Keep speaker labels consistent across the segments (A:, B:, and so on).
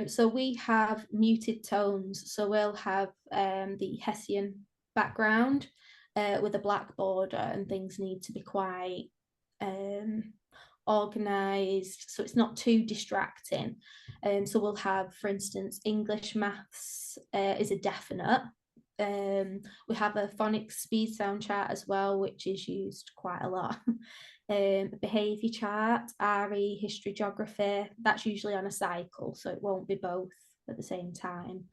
A: So we have muted tones. So we'll have the Hessian background with a black border, and things need to be quite organised, so it's not too distracting. So we'll have, for instance, English maths is a definite. We have a phonics speed sound chart as well, which is used quite a lot. Behaviour chart, RE, history, geography, that's usually on a cycle, so it won't be both at the same time.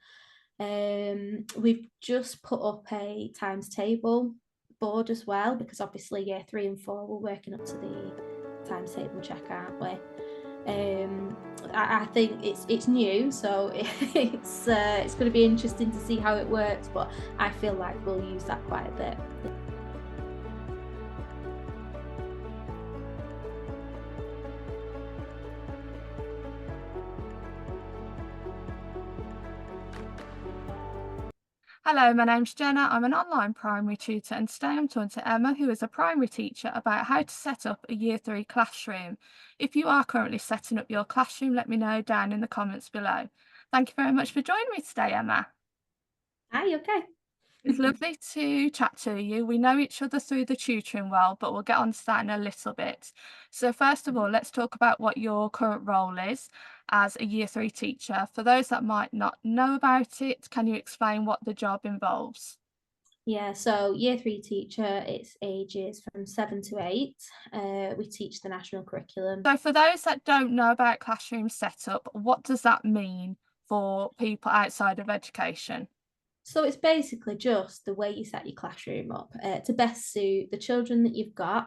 A: We've just put up a times table board as well, because obviously year 3 and 4 we're working up to the times table check, aren't we? I think it's new, so it's going to be interesting to see how it works, but I feel like we'll use that quite a bit.
B: Hello, my name's Jenna. I'm an online primary tutor, and today I'm talking to Emma, who is a primary teacher, about how to set up a year 3 classroom. If you are currently setting up your classroom, let me know down in the comments below. Thank you very much for joining me today, Emma.
A: Hi, okay.
B: It's lovely to chat to you. We know each other through the tutoring world, but we'll get on to that in a little bit. So first of all, let's talk about what your current role is as a year 3 teacher. For those that might not know about it, can you explain what the job involves?
A: Yeah, so year 3 teacher, it's ages from 7 to 8. We teach the national curriculum.
B: So for those that don't know about classroom setup, what does that mean for people outside of education?
A: So it's basically just the way you set your classroom up to best suit the children that you've got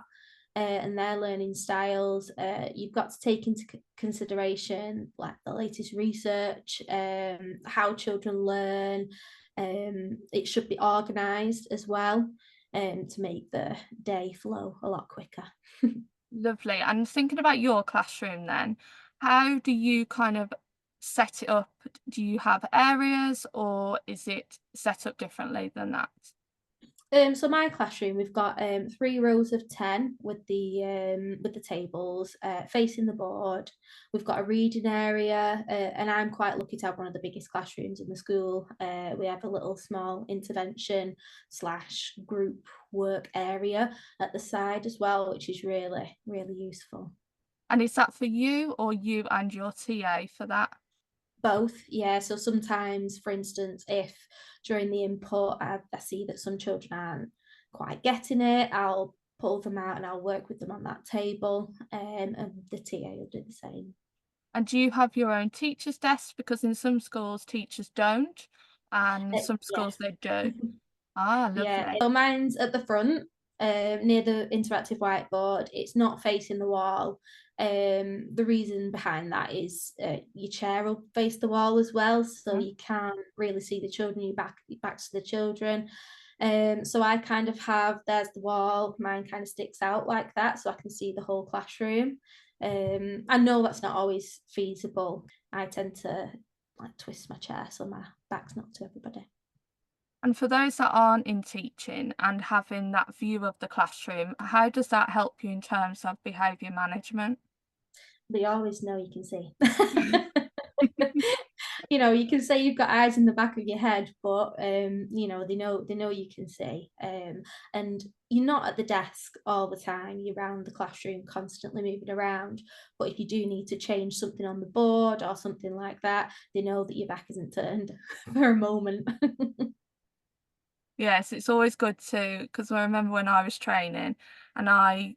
A: and their learning styles. You've got to take into consideration like the latest research, how children learn. It should be organised as well to make the day flow a lot quicker.
B: Lovely. And thinking about your classroom then, how do you kind of set it up? Do you have areas or is it set up differently than that?
A: So my classroom, we've got 3 rows of 10 with the tables facing the board. We've got a reading area, and I'm quite lucky to have one of the biggest classrooms in the school. We have a little small intervention slash group work area at the side as well, which is really, really useful.
B: And is that for you or you and your TA for that?
A: Both, yeah. So sometimes, for instance, if during the input I see that some children aren't quite getting it, I'll pull them out and I'll work with them on that table, and the TA will do the same.
B: And do you have your own teacher's desk? Because in some schools, teachers don't, and some schools
A: Yes.
B: they do. Ah,
A: Yeah,
B: lovely.
A: so mine's at the front, near the interactive whiteboard. It's not facing the wall. The reason behind that is your chair will face the wall as well, so
B: Mhm.
A: you can't really see the children. You back to the children. So I kind of have, there's the wall. Mine kind of sticks out like that, so I can see the whole classroom. I know that's not always feasible. I tend to like twist my chair so my back's not to everybody.
B: And for those that aren't in teaching and having that view of the classroom, how does that help you in terms of behaviour management?
A: They always know you can see. You can say you've got eyes in the back of your head, but they know you can see. And you're not at the desk all the time. You're around the classroom, constantly moving around. But if you do need to change something on the board or something like that, they know that your back isn't turned for a moment.
B: Yes, it's always good to because I remember when I was training and I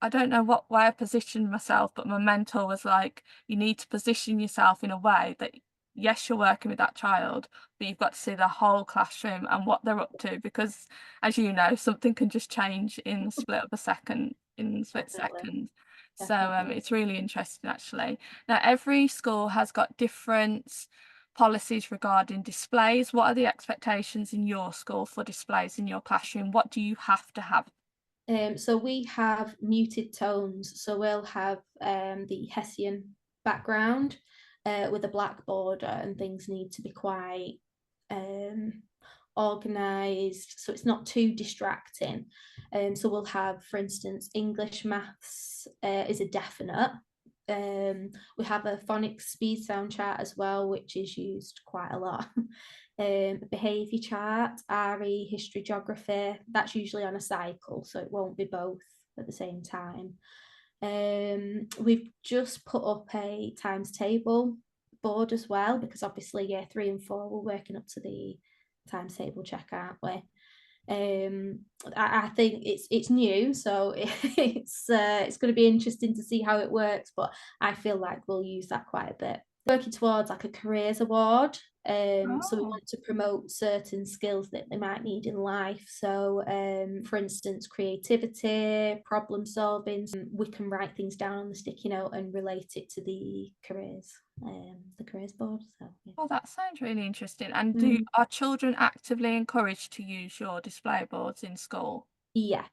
B: don't know what way I positioned myself, but my mentor was like, you need to position yourself in a way that yes, you're working with that child, but you've got to see the whole classroom and what they're up to because as you know, something can just change in the split of a second, in the split
A: Definitely,
B: second. So
A: definitely.
B: it's really interesting actually. Now every school has got different policies regarding displays. What are the expectations in your school for displays in your classroom? What do you have to have?
A: So we have muted tones. So we'll have the Hessian background with a black border, and things need to be quite um, organised, so it's not too distracting. So we'll have, for instance, English maths is a definite. We have a phonics speed sound chart as well, which is used quite a lot. Behaviour chart, RE, history, geography. That's usually on a cycle, so it won't be both at the same time. We've just put up a times table board as well, because obviously year 3 and 4 we're working up to the times table check, aren't we? I think it's new, so it's going to be interesting to see how it works, but I feel like we'll use that quite a bit. Working towards like a careers award, so we want to promote certain skills that they might need in life. So for instance, creativity, problem solving. We can write things down on the sticky note and relate it to the careers board. So yeah.
B: Oh, that sounds really interesting. And are children actively encouraged to use your display boards in school?
A: Yeah,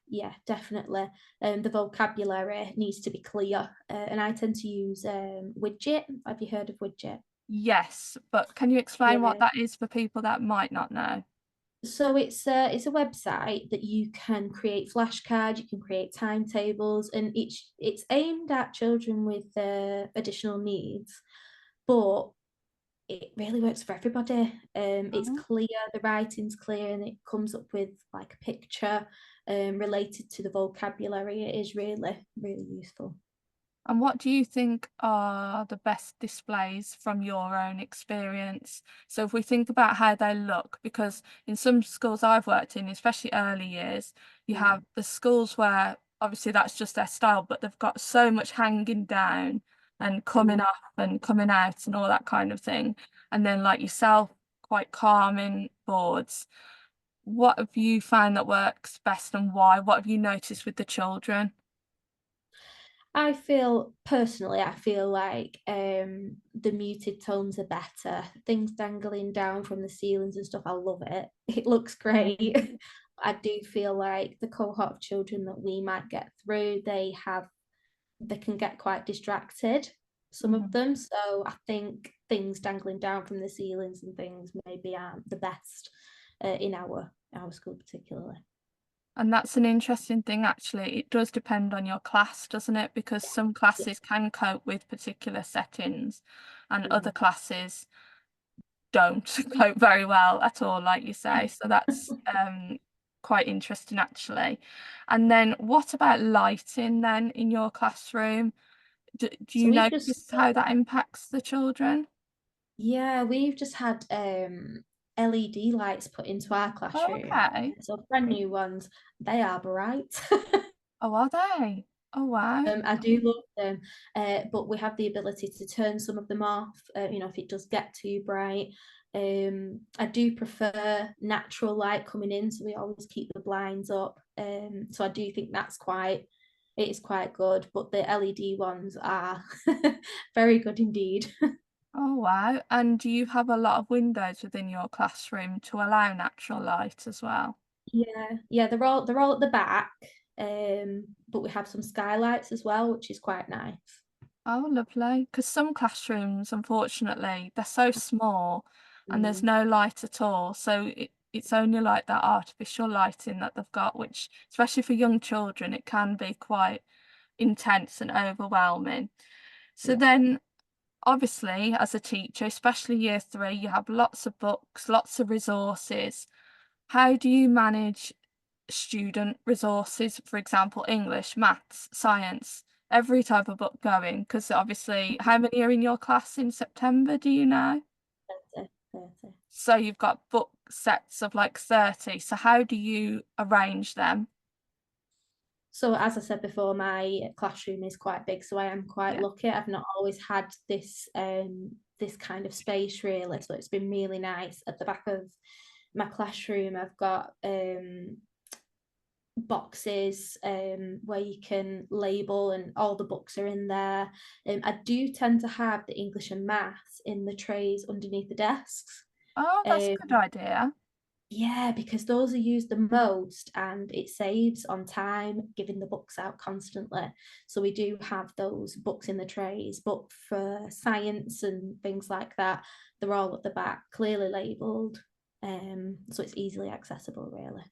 A: definitely. The vocabulary needs to be clear, and I tend to use widget. Have you heard of widget?
B: Yes, but can you explain what
A: Yeah.
B: that is for people that might not know?
A: So it's a website that you can create flashcards, you can create timetables, and it's aimed at children with additional needs, but it really works for everybody. It's
B: Oh.
A: clear, the writing's clear, and it comes up with like a picture related to the vocabulary. It is really, really useful.
B: And what do you think are the best displays from your own experience? So if we think about how they look, because in some schools I've worked in, especially early years, you
A: Mm.
B: have the schools where obviously that's just their style, but they've got so much hanging down and coming
A: Mm.
B: up and coming out and all that kind of thing. And then like yourself, quite calming boards. What have you found that works best and why? What have you noticed with the children?
A: I feel like the muted tones are better. Things dangling down from the ceilings and stuff, I love it. It looks great. I do feel like the cohort of children that we might get through, they can get quite distracted, some of
B: Mhm.
A: them. So I think things dangling down from the ceilings and things maybe aren't the best in our school particularly.
B: And that's an interesting thing, actually. It does depend on your class, doesn't it? Because some
A: Yeah.
B: classes can cope with particular settings, and other
A: Mm.
B: classes don't cope very well at all, like you say. So that's quite interesting, actually. And then, what about lighting then in your classroom? Do
A: So
B: you
A: we've just
B: notice how that impacts the children?
A: Yeah, we've just had LED lights put into our
B: Oh,
A: classroom.
B: okay.
A: So brand new ones. They are bright.
B: Oh, are they? Oh, wow.
A: I do love them, but we have the ability to turn some of them off. If it does get too bright. I do prefer natural light coming in, so we always keep the blinds up. So I do think it is quite good. But the LED ones are very good indeed.
B: Oh, wow. And do you have a lot of windows within your classroom to allow natural light as well?
A: Yeah, they're all at the back, but we have some skylights as well, which is quite nice.
B: Oh, lovely. Because some classrooms, unfortunately, they're so small and there's
A: Mm,
B: no light at all. So it's only like that artificial lighting that they've got, which, especially for young children, it can be quite intense and overwhelming. So
A: yeah.
B: then, obviously, as a teacher, especially year 3, you have lots of books, lots of resources. How do you manage student resources, for example, English, maths, science, every type of book going? Because obviously, how many are in your class in September, do you know?
A: 30.
B: So you've got book sets of like 30. So how do you arrange them?
A: So as I said before, my classroom is quite big, so I am quite
B: Yeah.
A: lucky. I've not always had this kind of space really, so it's been really nice. At the back of my classroom, I've got boxes where you can label and all the books are in there. I do tend to have the English and maths in the trays underneath the desks.
B: Oh, that's a
A: Um,
B: good idea.
A: yeah, because those are used the most and it saves on time giving the books out constantly. So we do have those books in the trays, but for science and things like that, they're all at the back, clearly labelled. So it's easily accessible, really.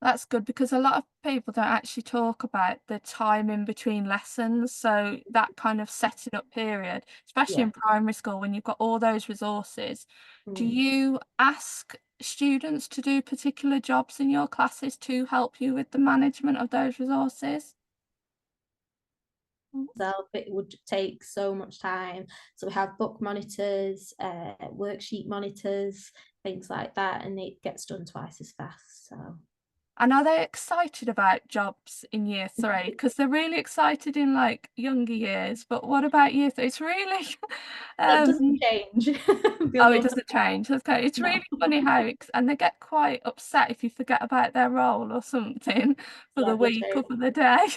B: That's good because a lot of people don't actually talk about the time in between lessons. So that kind of setting up period, especially
A: Yeah.
B: in primary school when you've got all those resources. Do
A: Mm.
B: you ask students to do particular jobs in your classes to help you with the management of those resources? Mm.
A: Itself, it would take so much time. So we have book monitors, worksheet monitors, things like that, and it gets done twice as fast. So
B: And are they excited about jobs in year three? Because they're really excited in like younger years, but what about year three? It's really
A: that doesn't
B: um
A: change.
B: oh, it
A: Below
B: doesn't change. Okay. It's
A: no,
B: really funny how and they get quite upset if you forget about their role or something for
A: yeah,
B: the
A: they
B: week
A: do.
B: or for the day.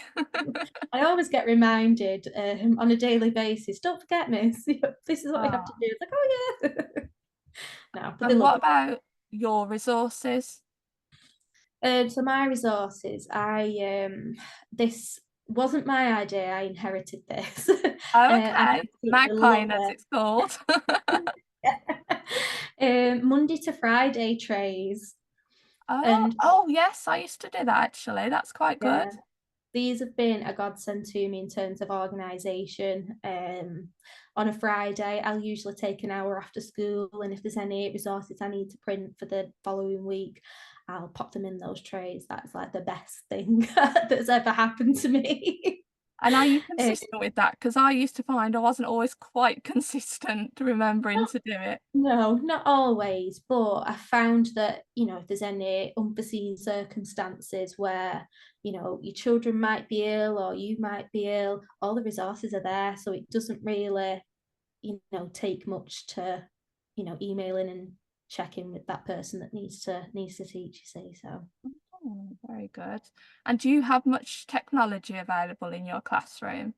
A: I always get reminded on a daily basis. Don't forget, Miss. This is what we have to
B: Oh.
A: do. It's like, oh yeah. No, but they
B: And
A: love
B: what
A: it.
B: about your resources?
A: So my resources, I this wasn't my idea. I inherited this,
B: Oh,
A: and I
B: okay.
A: absolutely love
B: Magpieing, as it's called.
A: it. Monday to Friday trays,
B: Oh,
A: and
B: oh yes, I used to do that actually. That's quite good.
A: yeah, these have been a godsend to me in terms of organisation. On a Friday, I'll usually take an hour after school, and if there's any resources I need to print for the following week, I'll pop them in those trays. That's like the best thing that's ever happened to me.
B: And are you
A: Uh,
B: consistent with that? Because I used to find I wasn't always quite consistent remembering to do it.
A: no, not always, but I found that, if there's any unforeseen circumstances where, your children might be ill or you might be ill, all the resources are there. So it doesn't really, take much to, email in and check in with that person that needs to teach, you see. So
B: Oh, very good. And do you have much technology available in your classroom?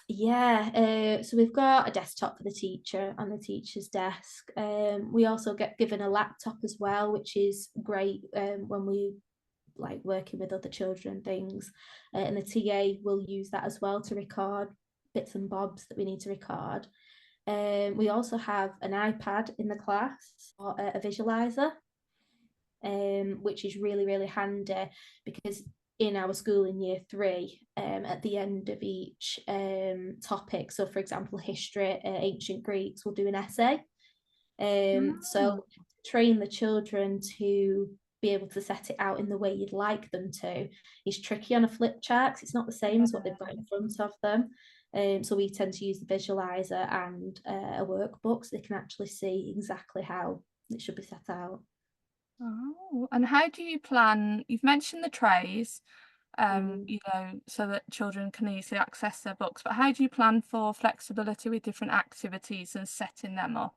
A: yeah, so we've got a desktop for the teacher on the teacher's desk. We also get given a laptop as well, which is great when we like working with other children and things. And the TA will use that as well to record bits and bobs that we need to record. We also have an iPad in the class or a visualizer, which is really, really handy because in our school in year three, at the end of each topic, so for example, history, ancient Greeks, we'll do an essay.
B: Mm.
A: So train the children to be able to set it out in the way you'd like them to is tricky on a flip chart. It's not the same as what they've got in front of them. So we tend to use the visualizer and a workbook so they can actually see exactly how it should be set out.
B: Oh, and how do you plan? You've mentioned the trays,
A: Mm.
B: so that children can easily access their books, but how do you plan for flexibility with different activities and setting them up?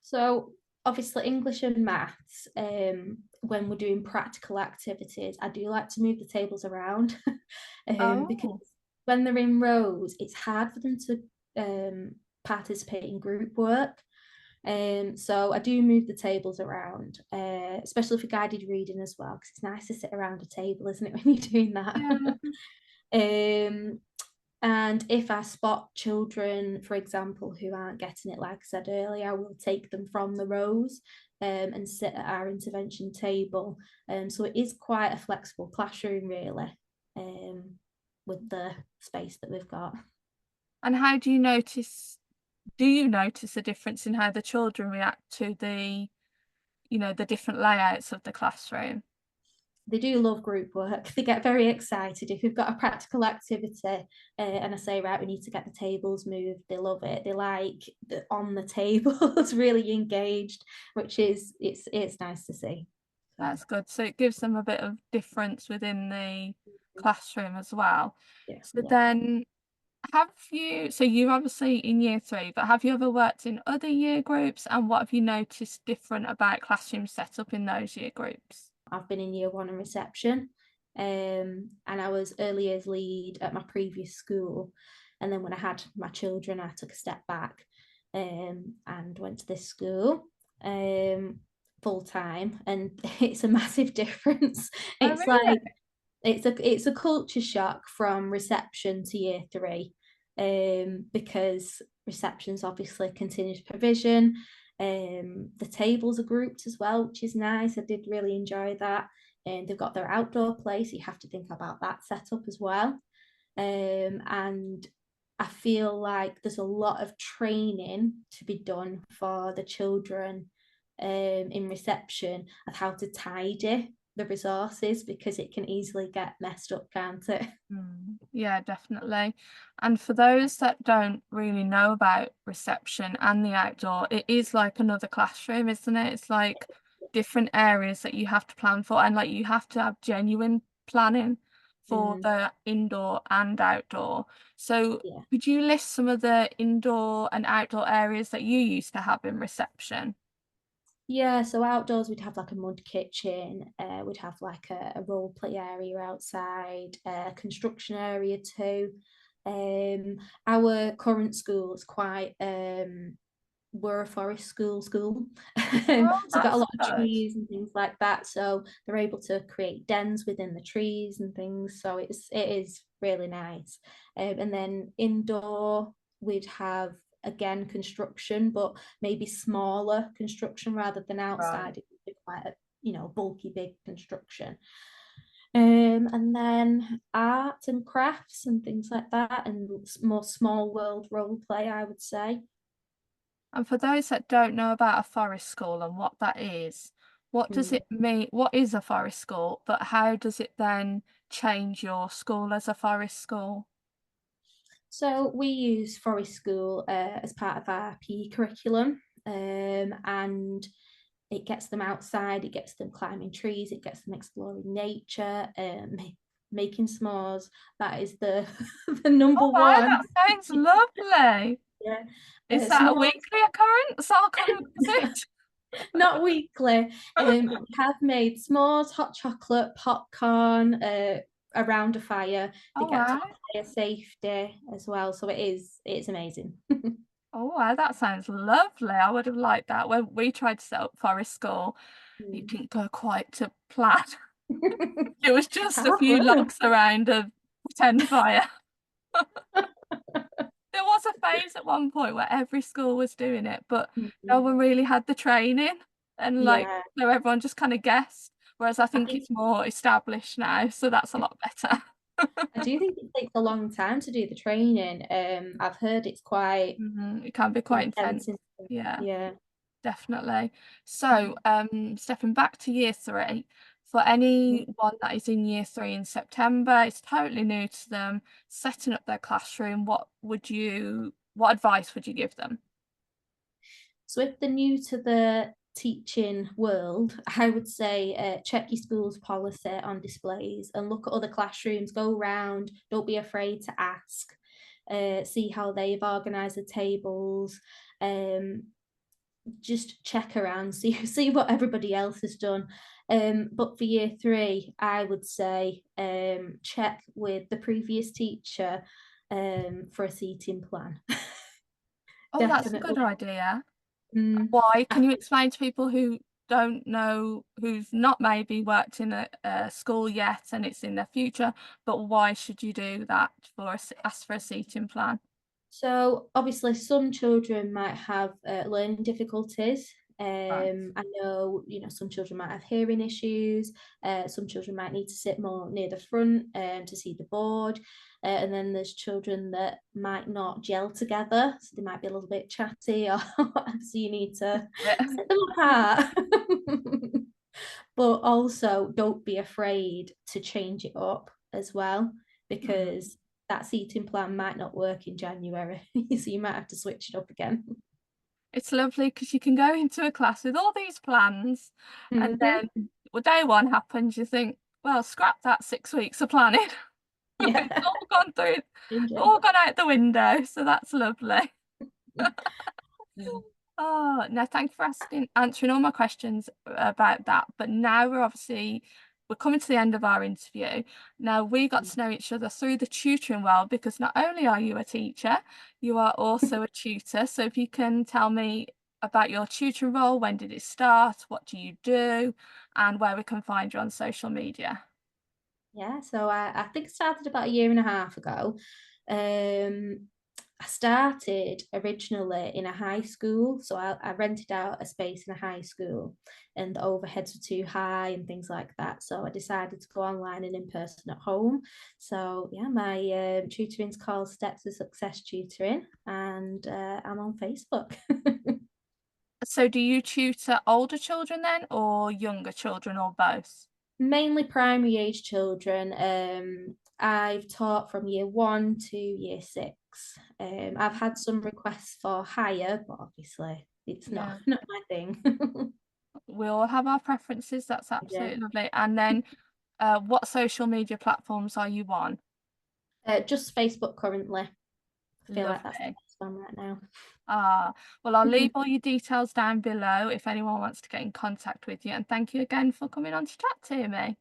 A: So obviously English and maths, when we're doing practical activities, I do like to move the tables around because
B: Oh,
A: when they're in rows, it's hard for them to participate in group work. So I do move the tables around, especially for guided reading as well, because it's nice to sit around a table, isn't it, when you're doing that?
B: yeah.
A: um, and if I spot children, for example, who aren't getting it, like I said earlier, I will take them from the rows and sit at our intervention table. So it is quite a flexible classroom, really, with the space that we've got.
B: And how do you notice a difference in how the children react to the different layouts of the classroom?
A: They do love group work. They get very excited if we've got a practical activity and I say, right, we need to get the tables moved. They love it. They like on the tables, really engaged, which is it's nice to see. So
B: That's good. So it gives them a bit of difference within the classroom as well.
A: yeah,
B: So
A: yeah.
B: then so you're obviously in year three, but have you ever worked in other year groups and what have you noticed different about classroom setup in those year groups?
A: I've been in year one and reception, and I was early years lead at my previous school. And then when I had my children, I took a step back and went to this school full time, and it's a massive difference.
B: Oh,
A: It's
B: really?
A: like it's a culture shock from reception to year three, because reception's obviously continuous provision. The tables are grouped as well, which is nice. I did really enjoy that. and they've got their outdoor play, so you have to think about that setup as well. And I feel like there's a lot of training to be done for the children in reception of how to tidy the resources, because it can easily get messed up, can't it?
B: Yeah, definitely. And for those that don't really know about reception and the outdoor, it is like another classroom, isn't it? It's like different areas that you have to plan for, and like you have to have genuine planning for
A: Mm,
B: the indoor and outdoor. So
A: yeah.
B: could you list some of the indoor and outdoor areas that you used to have in reception?
A: Yeah, so outdoors we'd have like a mud kitchen, we'd have like a role play area outside, a construction area too. Our current school is quite we're a forest school.
B: Oh,
A: So got a
B: that's
A: lot of
B: good.
A: trees and things like that. So they're able to create dens within the trees and things. So it is really nice. And then indoor we'd have again construction, but maybe smaller construction rather than
B: Right.
A: outside. It would be quite a bulky big construction. And then art and crafts and things like that, and more small world role play, I would say.
B: And for those that don't know about a forest school and what that is, what does
A: Mm.
B: it mean? What is a forest school? But how does it then change your school as a forest school?
A: So we use Forest School as part of our PE curriculum, and it gets them outside, it gets them climbing trees, it gets them exploring nature, making s'mores. That is the the
B: Oh
A: number
B: wow,
A: one.
B: that sounds lovely.
A: Yeah,
B: Is that a
A: s'mores.
B: weekly occurrence or can visit?
A: Not weekly. We have made s'mores, hot chocolate, popcorn, around a fire. They
B: Oh
A: get to
B: wow.
A: fire safety as well, so it's amazing.
B: Oh wow, that sounds lovely. I would have liked that. When we tried to set up forest school, it
A: Mm.
B: didn't go quite to plan. It was just a
A: Hard
B: few
A: work.
B: logs around a pretend fire. There was a phase at one point where every school was doing it, but no
A: Mhm.
B: one really had the training and, like,
A: Yeah,
B: so everyone just kinda guessed, whereas I
A: I
B: think
A: think
B: it's more established now, so that's a lot better.
A: I do think it takes a long time to do the training. I've heard it's quite
B: It can be quite
A: intense.
B: intense. Yeah,
A: Yeah.
B: definitely. So,
A: Mm.
B: stepping back to year 3, for anyone that is in year 3 in September, it's totally new to them, setting up their classroom, what advice would you give them?
A: So if they're new to the teaching world, I would say check your school's policy on displays and look at other classrooms, go around, don't be afraid to ask, see how they've organised the tables, um, just check around, see what everybody else has done. But for year 3, I would say check with the previous teacher for a seating plan.
B: Oh, that's a
A: Definitely.
B: good idea.
A: Mm,
B: Why?
A: I
B: Can you explain to people who don't know, who've not maybe worked in a school yet and it's in their future, but why should you do that for ask for a seating plan?
A: So obviously, some children might have learning difficulties.
B: Right.
A: I know, some children might have hearing issues. Some children might need to sit more near the front to see the board. And then there's children that might not gel together, so they might be a little bit chatty, or so you need to
B: Yeah.
A: set them apart. But also, don't be afraid to change it up as well,
B: Mm.
A: because that seating plan might not work in January, so you might have to switch it up again.
B: It's lovely because you can go into a class with all these plans and
A: Hmm.
B: then well, day one happens, you think, well, scrap that 6 weeks of planning.
A: Yeah.
B: It's all gone through,
A: Change it.
B: all gone out the window, so that's lovely.
A: Mm.
B: Oh, no, thank you for answering all my questions about that. But now we're coming to the end of our interview. Now we got to know each other through the tutoring world because not only are you a teacher, you are also a tutor. So if you can tell me about your tutoring role, when did it start, what do you do, and where we can find you on social media.
A: Yeah, so I think it started about a year and a half ago. Um, I started originally in a high school, so I rented out a space in a high school, and the overheads were too high and things like that. So I decided to go online and in person at home. So yeah, my tutoring's called Steps to Success Tutoring, and I'm on Facebook.
B: So do you tutor older children then, or younger children, or both?
A: Mainly primary age children. I've taught from year 1 to year 6. I've had some requests for higher, but obviously it's not
B: Yeah.
A: not my thing.
B: We all have our preferences. That's
A: Yeah.
B: absolutely lovely. And then, what social media platforms are you on?
A: Just Facebook currently. I feel like that's the
B: Lovely.
A: best one right now.
B: Ah, well, I'll leave all your details down below if anyone wants to get in contact with you. And thank you again for coming on to chat to me.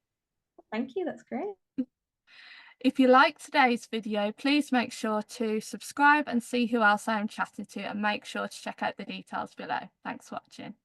A: Thank you, that's great.
B: If you liked today's video, please make sure to subscribe and see who else I'm chatting to, and make sure to check out the details below. Thanks for watching.